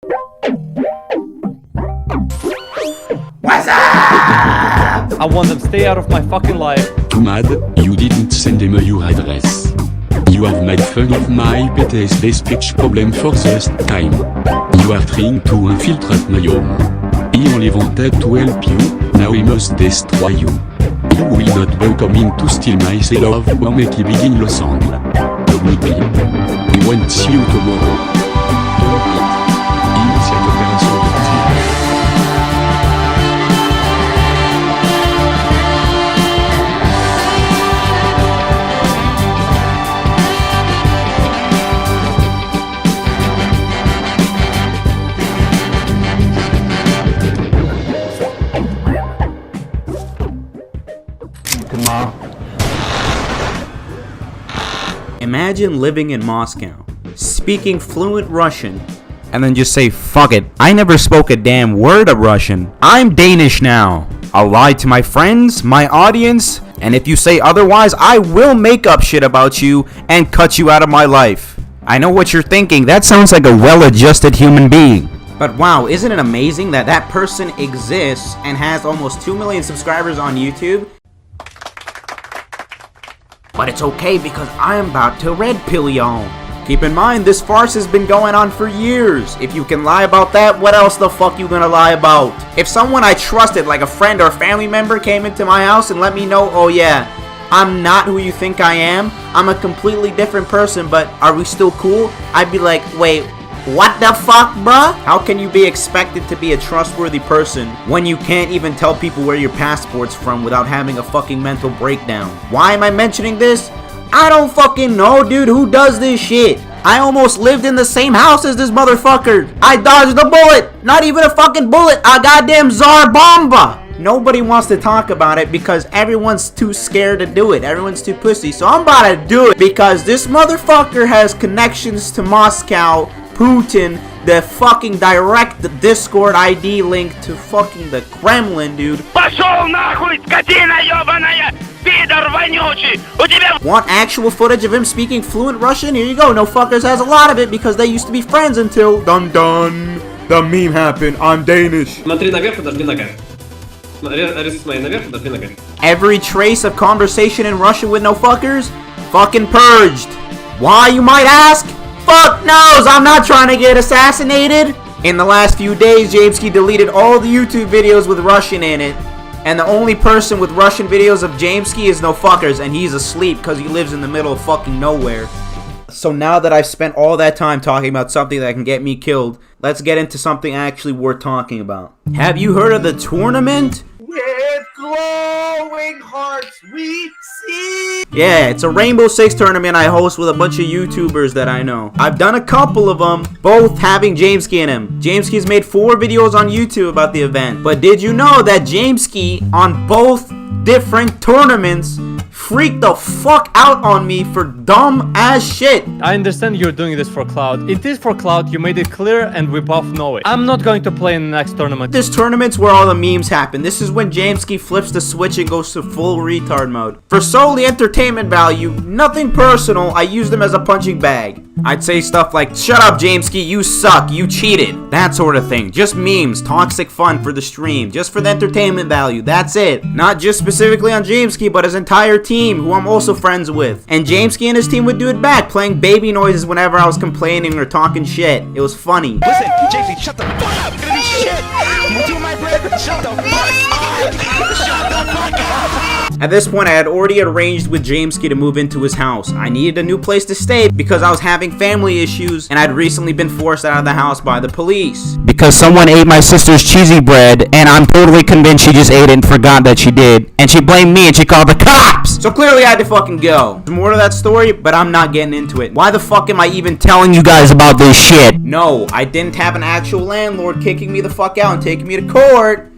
What's up? I want them to stay out of my fucking life. Twomad, you didn't send him your address. You have made fun of my PTSD speech problem for the last time. You are trying to infiltrate my home. He only wanted to help you, now he must destroy you. You will not welcome him to steal my love or make him begin l'ensemble. Goodbye. He won't see you tomorrow. Don't it. Cette opération défensive. Imagine living in Moscow, speaking fluent Russian, and then just say, fuck it, I never spoke a damn word of Russian. I'm Danish now. I'll lie to my friends, my audience, and if you say otherwise, I will make up shit about you and cut you out of my life. I know what you're thinking, that sounds like a well-adjusted human being. But wow, isn't it amazing that that person exists and has almost 2 million subscribers on YouTube? But it's okay because I'm about to red pill y'all. Keep in mind, this farce has been going on for years. If you can lie about that, what else the fuck you gonna lie about? If someone I trusted, like a friend or family member, came into my house and let me know, oh yeah, I'm not who you think I am, I'm a completely different person, but are we still cool? I'd be like, wait, what the fuck, bruh? How can you be expected to be a trustworthy person when you can't even tell people where your passport's from without having a fucking mental breakdown? Why am I mentioning this? I don't fucking know, dude. Who does this shit? I almost lived in the same house as this motherfucker. I dodged a bullet. Not even a fucking bullet. A goddamn Tsar Bomba. Nobody wants to talk about it because everyone's too scared to do it. Everyone's too pussy. So I'm about to do it because this motherfucker has connections to Moscow, Putin, the fucking direct Discord ID link to fucking the Kremlin, dude. Пошел нахуй, скотина ебаная! Пидор вонючий! У тебя... Want actual footage of him speaking fluent Russian? Here you go. No Fuckers has a lot of it because they used to be friends until dun dun. The meme happened. I'm Danish. Смотри наверх, подожди нога. Смотри наверх, подожди нога. Every trace of conversation in Russian with No Fuckers? Fucking purged. Why, you might ask? Fuck knows, I'm not trying to get assassinated. In the last few days, Jameskii deleted all the YouTube videos with Russian in it. And the only person with Russian videos of Jameskii is No Fuckers, and he's asleep because he lives in the middle of fucking nowhere. So now that I've spent all that time talking about something that can get me killed, let's get into something actually worth talking about. Have you heard of the tournament? With glowing hearts we see. Yeah, it's a Rainbow Six tournament I host with a bunch of YouTubers that I know. I've done a couple of them, both having Jameskii in them. Jameskii's made 4 videos on YouTube about the event. But did you know that Jameskii on both different tournaments freaked the fuck out on me for dumb ass shit? I understand you're doing this for clout. It is for clout, you made it clear and we both know it. I'm not going to play in the next tournament. This tournament's where all the memes happen. This is when Jameskii flips the switch and goes to full retard mode. For solely entertainment value, nothing personal, I use them as a punching bag. I'd say stuff like, shut up Jameskii, you suck, you cheated. That sort of thing. Just memes, toxic fun for the stream, just for the entertainment value, that's it. Not just specifically on Jameskii, but his entire team, who I'm also friends with. And Jameskii and his team would do it back, playing baby noises whenever I was complaining or talking shit. It was funny. Listen, Jameskii, shut the fuck up! It's gonna be shit! I'm doing my bread. Shut the fuck up! Shut the fuck up! At this point, I had already arranged with Jameskii to move into his house. I needed a new place to stay because I was having family issues and I'd recently been forced out of the house by the police. Because someone ate my sister's cheesy bread and I'm totally convinced she just ate it and forgot that she did. And she blamed me and she called the cops! So clearly I had to fucking go. There's more to that story, but I'm not getting into it. Why the fuck am I even telling you guys about this shit? No, I didn't have an actual landlord kicking me the fuck out and taking me to court.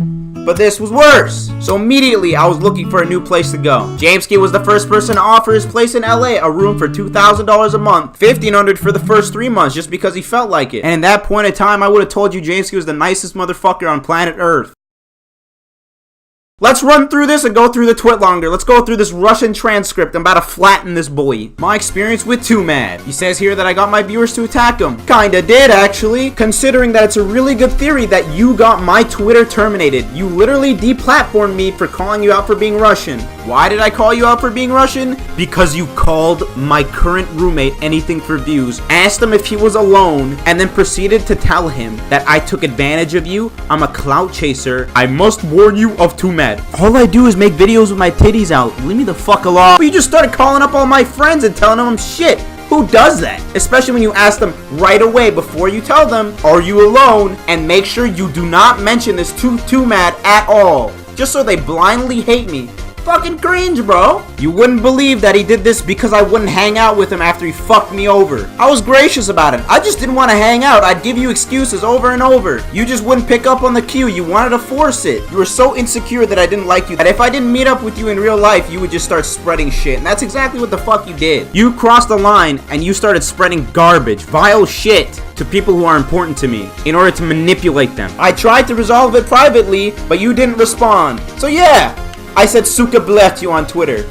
But this was worse. So immediately I was looking for a new place to go. Jameskii was the first person to offer his place in LA, a room for $2,000 a month, $1,500 for the first 3 months just because he felt like it. And in that point in time, I would have told you Jameskii was the nicest motherfucker on planet Earth. Let's run through this and go through the TwitLonger. Let's go through this Russian transcript. I'm about to flatten this boy. My experience with Twomad. He says here that I got my viewers to attack him. Kinda did, actually. Considering that it's a really good theory that you got my Twitter terminated. You literally deplatformed me for calling you out for being Russian. Why did I call you out for being Russian? Because you called my current roommate anything for views, asked him if he was alone, and then proceeded to tell him that I took advantage of you. I'm a clout chaser. I must warn you of Twomad. All I do is make videos with my titties out. Leave me the fuck alone. But you just started calling up all my friends and telling them I'm shit. Who does that? Especially when you ask them right away before you tell them, are you alone? And make sure you do not mention this to Twomad at all. Just so they blindly hate me. Fucking cringe, bro. You wouldn't believe that he did this because I wouldn't hang out with him after he fucked me over. I was gracious about it. I just didn't want to hang out. I'd give you excuses over and over. You just wouldn't pick up on the cue. You wanted to force it. You were so insecure that I didn't like you that if I didn't meet up with you in real life, you would just start spreading shit. And that's exactly what the fuck you did. You crossed the line and you started spreading garbage, vile shit to people who are important to me in order to manipulate them. I tried to resolve it privately, but you didn't respond. So yeah. I said suka blech you on Twitter.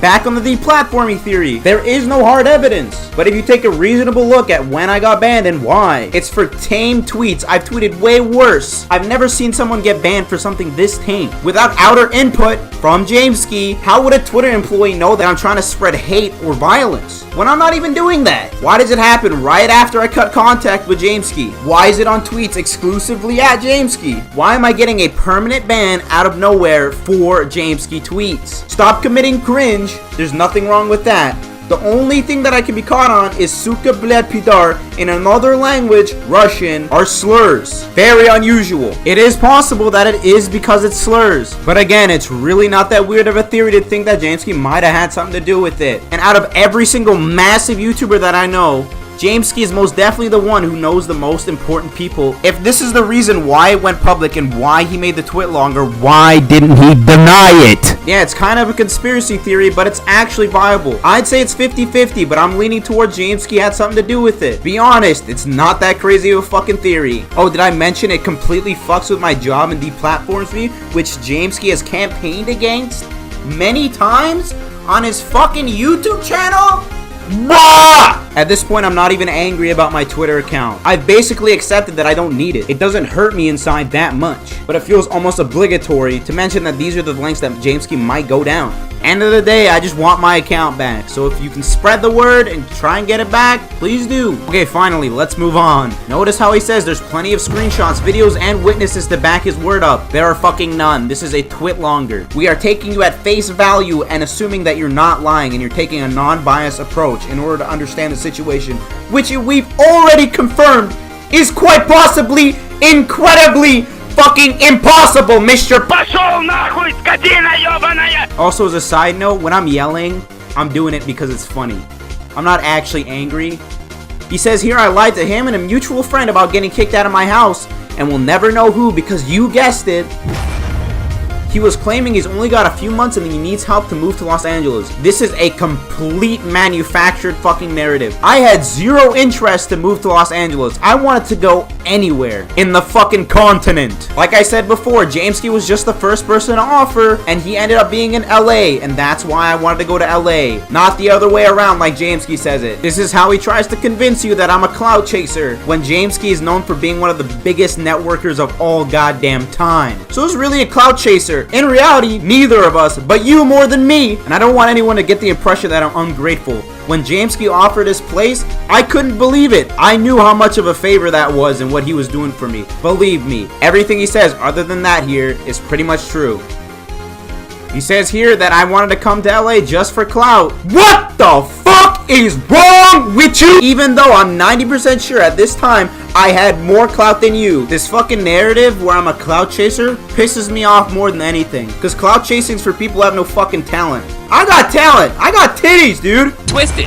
Back on the deplatforming theory, there is no hard evidence. But if you take a reasonable look at when I got banned and why, it's for tame tweets. I've tweeted way worse. I've never seen someone get banned for something this tame. Without outer input from Jameskii, how would a Twitter employee know that I'm trying to spread hate or violence when I'm not even doing that? Why does it happen right after I cut contact with Jameskii? Why is it on tweets exclusively at Jameskii? Why am I getting a permanent ban out of nowhere for Jameskii tweets? Stop committing cringe. There's nothing wrong with that. The only thing that I can be caught on is suka bled pidar in another language, Russian, are slurs. Very unusual. It is possible that it is because it's slurs. But again, it's really not that weird of a theory to think that Jameskii might have had something to do with it. And out of every single massive YouTuber that I know, Jameskii is most definitely the one who knows the most important people. If this is the reason why it went public and why he made the TwitLonger, why didn't he deny it? Yeah, it's kind of a conspiracy theory, but it's actually viable. I'd say it's 50-50, but I'm leaning towards Jameskii had something to do with it. Be honest, it's not that crazy of a fucking theory. Oh, did I mention it completely fucks with my job and deplatforms me, which Jameskii has campaigned against many times on his fucking YouTube channel? Bah! At this point, I'm not even angry about my Twitter account. I've basically accepted that I don't need it. It doesn't hurt me inside that much. But it feels almost obligatory to mention that these are the links that Jameskii might go down. End of the day, I just want my account back. So if you can spread the word and try and get it back, please do. Okay, finally, let's move on. Notice how he says there's plenty of screenshots, videos, and witnesses to back his word up. There are fucking none. This is a TwitLonger. We are taking you at face value and assuming that you're not lying and you're taking a non-biased approach in order to understand the situation, which we've already confirmed is quite possibly incredibly fucking impossible, Mr. Пошел нахуй, скотина ёбаная! Also, as a side note, when I'm yelling, I'm doing it because it's funny. I'm not actually angry. He says here I lied to him and a mutual friend about getting kicked out of my house, and we'll never know who because you guessed it. He was claiming he's only got a few months and he needs help to move to Los Angeles. This is a complete manufactured fucking narrative. I had zero interest to move to Los Angeles. I wanted to go anywhere in the fucking continent. Like I said before, Jameskii was just the first person to offer and he ended up being in LA, and that's why I wanted to go to LA. Not the other way around like Jameskii says it. This is how he tries to convince you that I'm a clout chaser when Jameskii is known for being one of the biggest networkers of all goddamn time. So it's really a clout chaser. In reality, neither of us, but you more than me. And I don't want anyone to get the impression that I'm ungrateful. When Jameskii offered his place, I couldn't believe it. I knew how much of a favor that was and what he was doing for me. Believe me, everything he says other than that here is pretty much true. He says here that I wanted to come to LA just for clout. What the fuck is wrong with you? Even though I'm 90% sure at this time I had more clout than you. This fucking narrative where I'm a clout chaser pisses me off more than anything. Because clout chasing's for people who have no fucking talent. I got talent. I got titties, dude. Twist it.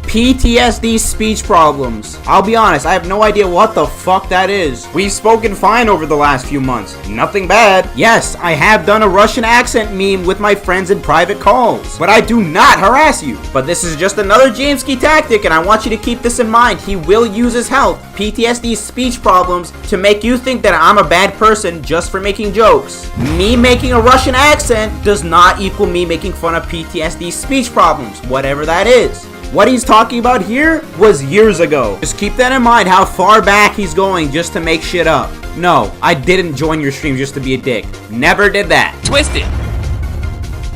PTSD speech problems. I'll be honest, I have no idea what the fuck that is. We've spoken fine over the last few months. Nothing bad. Yes, I have done a Russian accent meme with my friends in private calls, but I do not harass you. But this is just another Jameskii tactic, and I want you to keep this in mind. He will use his health, PTSD speech problems, to make you think that I'm a bad person just for making jokes. Me making a Russian accent does not equal me making fun of PTSD speech problems, whatever that is. What he's talking about here was years ago. Just keep that in mind, how far back he's going just to make shit up. No, I didn't join your stream just to be a dick. Never did that. Twisted.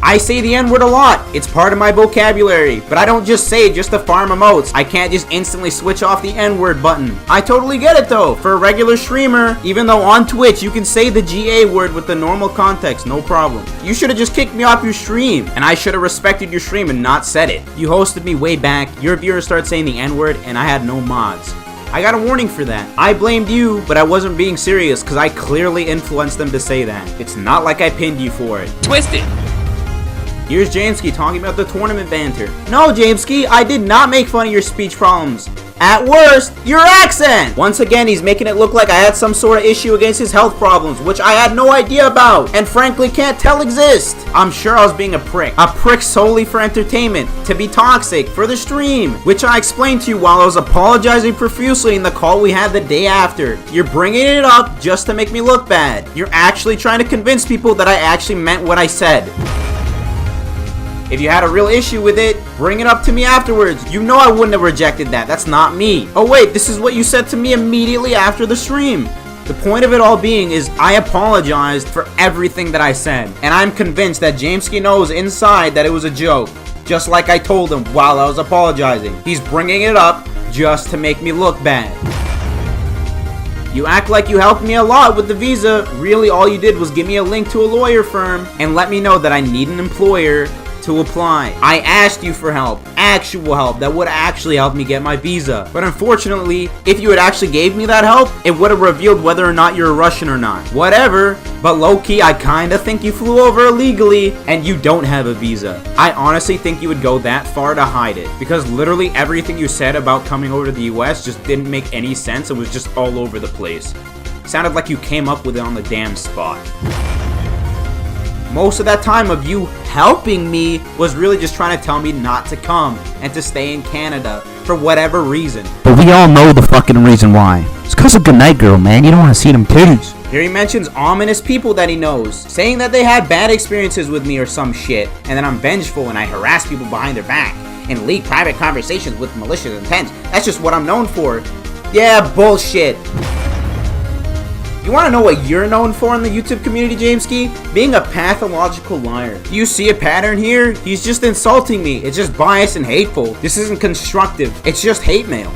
I say the N-word a lot. It's part of my vocabulary, but I don't just say it just to farm emotes. I can't just instantly switch off the N-word button. I totally get it though. For a regular streamer, even though on Twitch you can say the GA word with the normal context, no problem. You should have just kicked me off your stream, and I should have respected your stream and not said it. You hosted me way back, your viewers started saying the N-word, and I had no mods. I got a warning for that. I blamed you, but I wasn't being serious because I clearly influenced them to say that. It's not like I pinned you for it. Twisted. Here's Jameskii talking about the tournament banter. No, Jameskii, I did not make fun of your speech problems. At worst, your accent! Once again, he's making it look like I had some sort of issue against his health problems, which I had no idea about, and frankly can't tell exist. I'm sure I was being a prick solely for entertainment, to be toxic, for the stream, which I explained to you while I was apologizing profusely in the call we had the day after. You're bringing it up just to make me look bad. You're actually trying to convince people that I actually meant what I said. If you had a real issue with it, bring it up to me afterwards. You know I wouldn't have rejected that. That's not me. Oh wait, this is what you said to me immediately after the stream. The point of it all being is I apologized for everything that I said. And I'm convinced that Jameskii knows inside that it was a joke. Just like I told him while I was apologizing. He's bringing it up just to make me look bad. You act like you helped me a lot with the visa. Really, all you did was give me a link to a lawyer firm and let me know that I need an employer to apply. I asked you for help, actual help that would actually help me get my visa. But unfortunately, if you had actually gave me that help, it would have revealed whether or not you're a Russian or not. Whatever, but low-key, I kinda think you flew over illegally and you don't have a visa. I honestly think you would go that far to hide it, because literally everything you said about coming over to the US just didn't make any sense. It was just all over the place. Sounded like you came up with it on the damn spot. Most of that time of you helping me was really just trying to tell me not to come and to stay in Canada for whatever reason. But we all know the fucking reason why. It's cause of Goodnight Girl, man. You don't want to see them titties. Here he mentions ominous people that he knows, saying that they had bad experiences with me or some shit, and that I'm vengeful and I harass people behind their back and leak private conversations with malicious intent. That's just what I'm known for. Yeah, bullshit. You want to know what you're known for in the YouTube community, Jameskii? Being a pathological liar. Do you see a pattern here? He's just insulting me. It's just biased and hateful. This isn't constructive. It's just hate mail.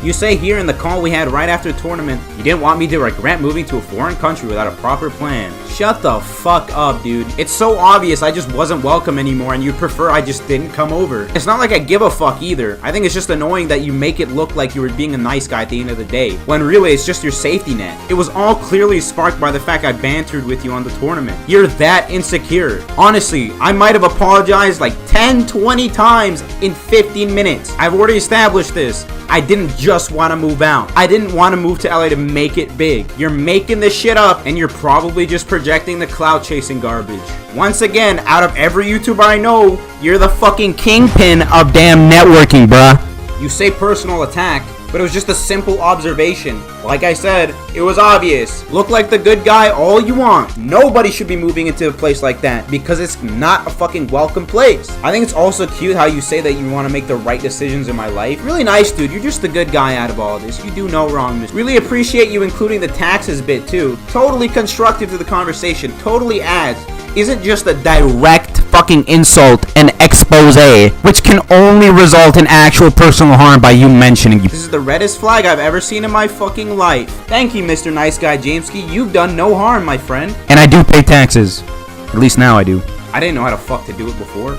You say here in the call we had right after the tournament, you didn't want me to regret moving to a foreign country without a proper plan. Shut the fuck up, dude. It's so obvious I just wasn't welcome anymore and you'd prefer I just didn't come over. It's not like I give a fuck either. I think it's just annoying that you make it look like you were being a nice guy at the end of the day, when really it's just your safety net. It was all clearly sparked by the fact I bantered with you on the tournament. You're that insecure. Honestly, I might have apologized like 10, 20 times in 15 minutes. I've already established this. I didn't just want to move out. I didn't want to move to LA to make it big. You're making this shit up and you're probably just projecting the clout chasing garbage. Once again, out of every YouTuber I know, you're the fucking kingpin of damn networking, bruh. You say personal attack, but it was just a simple observation. Like I said, it was obvious. Look like the good guy all you want. Nobody should be moving into a place like that because it's not a fucking welcome place. I think it's also cute how you say that you want to make the right decisions in my life. Really nice, dude. You're just the good guy out of all of this. You do no wrong. Really appreciate you including the taxes bit too. Totally constructive to the conversation. Totally adds. Isn't just a direct fucking insult and expose, which can only result in actual personal harm by you mentioning you. This is the reddest flag I've ever seen in my fucking life. Thank you, Mr. Nice Guy Jameskii. You've done no harm, my friend. And I do pay taxes. At least now I do. I didn't know how to fuck to do it before.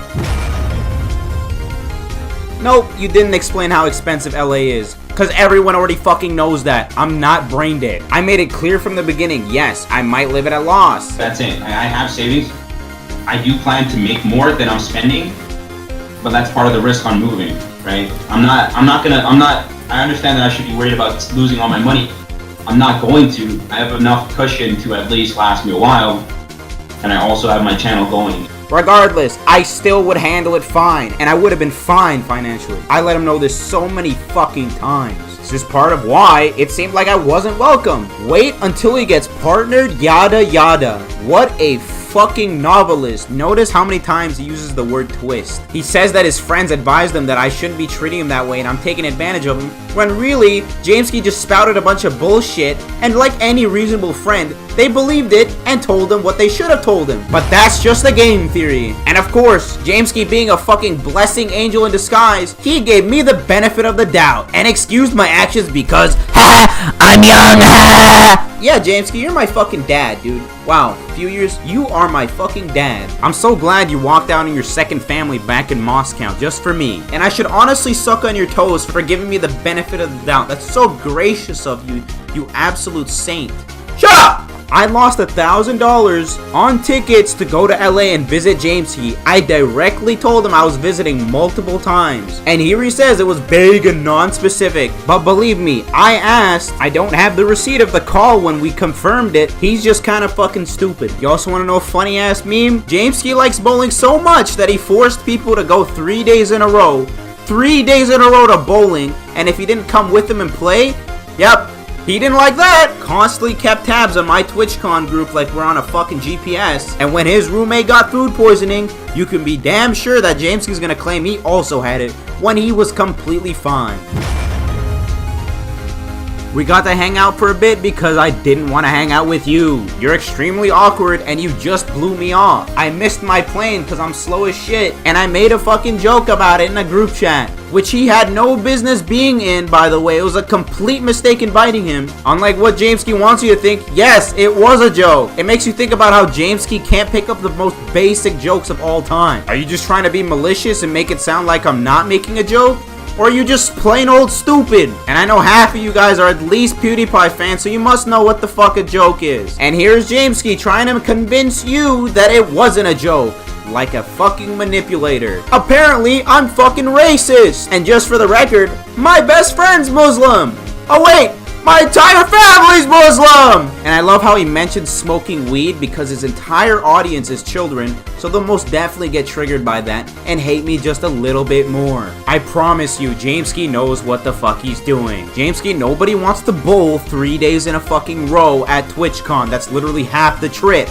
Nope, you didn't explain how expensive LA is. Because everyone already fucking knows that. I'm not brain dead. I made it clear from the beginning. Yes, I might live at a loss. That's it. I have savings. I do plan to make more than I'm spending. but that's part of the risk on moving, right? I understand that I should be worried about losing all my money. I'm not going to. I have enough cushion to at least last me a while, and I also have my channel going. Regardless, I still would handle it fine, and I would have been fine financially. I let him know this so many fucking times. It's just part of why it seemed like I wasn't welcome. Wait until he gets partnered, yada yada. What a fucking novelist. Notice how many times he uses the word twist. He says that his friends advised him that I shouldn't be treating him that way and I'm taking advantage of him, when really, Jameskii just spouted a bunch of bullshit, and like any reasonable friend, they believed it and told him what they should have told him. But that's just a game theory. And of course, Jameskii being a fucking blessing angel in disguise, he gave me the benefit of the doubt and excused my actions because, ha, I'm young, ha. Yeah, Jameskii, you're my fucking dad, dude. Wow, few years, you are my fucking dad. I'm so glad you walked out on your second family back in Moscow just for me. And I should honestly suck on your toes for giving me the benefit of the doubt. That's so gracious of you, you absolute saint. Shut up! I lost $1,000 on tickets to go to LA and visit Jameskii. I directly told him I was visiting multiple times. And here he says it was vague and non-specific. But believe me, I asked. I don't have the receipt of the call when we confirmed it. He's just kind of fucking stupid. You also want to know a funny ass meme? Jameskii likes bowling so much that he forced people to go 3 days in a row. 3 days in a row to bowling. And if he didn't come with him and play, yep, he didn't like that. Constantly kept tabs on my TwitchCon group like we're on a fucking GPS. And when his roommate got food poisoning, you can be damn sure that Jameskii's gonna claim he also had it when he was completely fine. We got to hang out for a bit because I didn't want to hang out with you. You're extremely awkward and you just blew me off. I missed my plane because I'm slow as shit. And I made a fucking joke about it in a group chat, which he had no business being in, by the way. It was a complete mistake inviting him. Unlike what Jameskii wants you to think, yes, it was a joke. It makes you think about how Jameskii can't pick up the most basic jokes of all time. Are you just trying to be malicious and make it sound like I'm not making a joke? Or are you just plain old stupid? And I know half of you guys are at least PewDiePie fans, so you must know what the fuck a joke is. And here's Jameskii trying to convince you that it wasn't a joke. Like a fucking manipulator. Apparently, I'm fucking racist. And just for the record, my best friend's Muslim. Oh wait, my entire family's Muslim! And I love how he mentioned smoking weed because his entire audience is children, so they'll most definitely get triggered by that and hate me just a little bit more. I promise you, Jameskii knows what the fuck he's doing. Jameskii, nobody wants to bowl 3 days in a fucking row at TwitchCon. That's literally half the trip.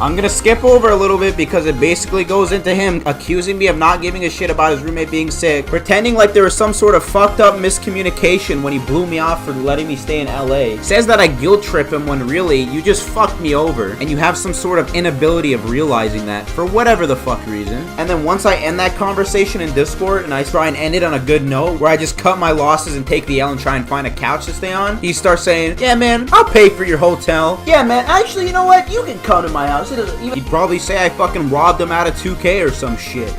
I'm gonna skip over a little bit because it basically goes into him accusing me of not giving a shit about his roommate being sick, pretending like there was some sort of fucked up miscommunication when he blew me off for letting me stay in LA. Says that I guilt trip him when really, you just fucked me over, and you have some sort of inability of realizing that, for whatever the fuck reason. And then once I end that conversation in Discord, and I try and end it on a good note, where I just cut my losses and take the L and try and find a couch to stay on, he starts saying, yeah man, I'll pay for your hotel. Yeah man, actually you know what, you can come to my house. He'd probably say I fucking robbed him out of 2K or some shit.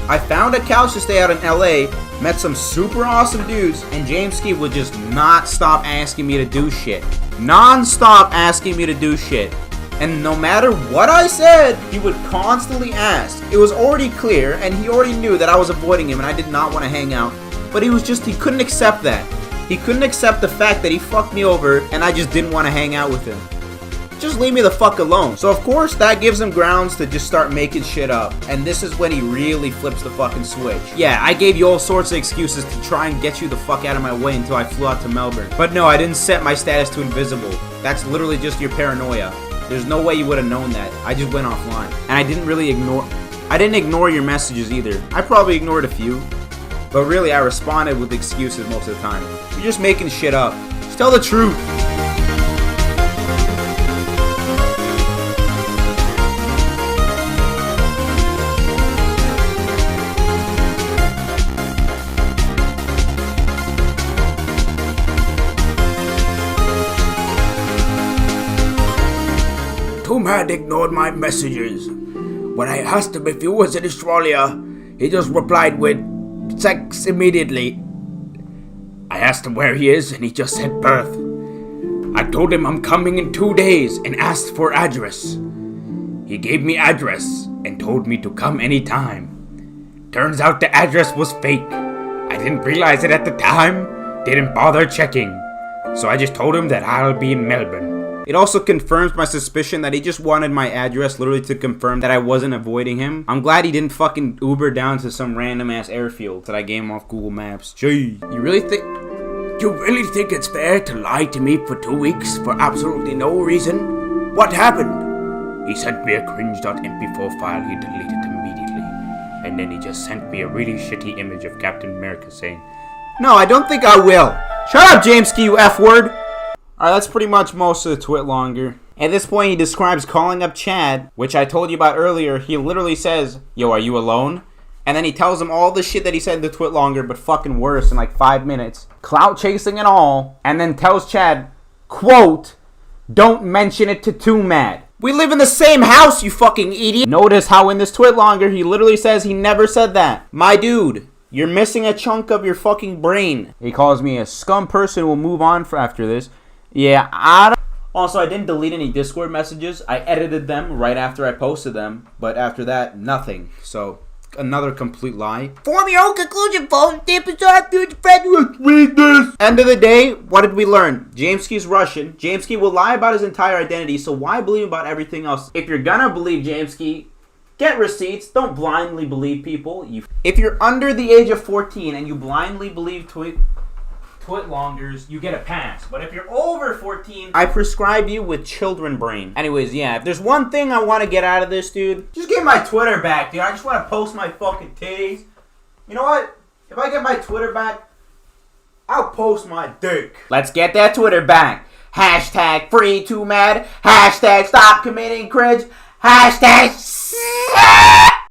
I found a couch to stay out in LA, met some super awesome dudes, and Jameskii would just not stop asking me to do shit. Non-stop asking me to do shit. And no matter what I said, he would constantly ask. It was already clear, and he already knew that I was avoiding him and I did not want to hang out. But he couldn't accept that. He couldn't accept the fact that he fucked me over and I just didn't want to hang out with him. Just leave me the fuck alone. So of course that gives him grounds to just start making shit up. And this is when he really flips the fucking switch. Yeah, I gave you all sorts of excuses to try and get you the fuck out of my way until I flew out to Melbourne. But no, I didn't set my status to invisible. That's literally just your paranoia. There's no way you would have known that. I just went offline. And I didn't ignore your messages either. I probably ignored a few. But really, I responded with excuses most of the time. You're just making shit up. Just tell the truth. Twomad ignored my messages. When I asked him if he was in Australia, he just replied with sex immediately. I asked him where he is and he just said Perth. I told him I'm coming in 2 days and asked for address. He gave me address and told me to come anytime. Turns out the address was fake. I didn't realize it at the time, didn't bother checking. So I just told him that I'll be in Melbourne. It also confirms my suspicion that he just wanted my address literally to confirm that I wasn't avoiding him. I'm glad he didn't fucking Uber down to some random ass airfield that I gave him off Google Maps. Gee, you really think it's fair to lie to me for 2 weeks for absolutely no reason? What happened? He sent me a cringe.mp4 file he deleted immediately. And then he just sent me a really shitty image of Captain America saying, No, I don't think I will. Shut up, Jameskii, you F-word. Alright, that's pretty much most of the TwitLonger. At this point, he describes calling up Chad, which I told you about earlier. He literally says, yo, are you alone? And then he tells him all the shit that he said in the TwitLonger, but fucking worse in like 5 minutes. Clout chasing and all. And then tells Chad, quote, don't mention it to Twomad. We live in the same house, you fucking idiot. Notice how in this TwitLonger, he literally says he never said that. My dude, you're missing a chunk of your fucking brain. He calls me a scum person. We'll move on for after this. Yeah, I don't... Also, I didn't delete any Discord messages. I edited them right after I posted them. But after that, nothing. So, another complete lie. Form your own conclusion, folks. Let's read this. End of the day, what did we learn? Jameskii's Russian. Jameskii will lie about his entire identity, so why believe about everything else? If you're gonna believe Jameskii, get receipts. Don't blindly believe people. If you're under the age of 14 and you blindly believe TwitLongers, you get a pass. But if you're over 14, I prescribe you with children brain. Anyways, yeah, if there's one thing I want to get out of this, dude, just get my Twitter back, dude. I just want to post my fucking titties. You know what? If I get my Twitter back, I'll post my dick. Let's get that Twitter back. Hashtag free Twomad. Hashtag stop committing cringe. Hashtag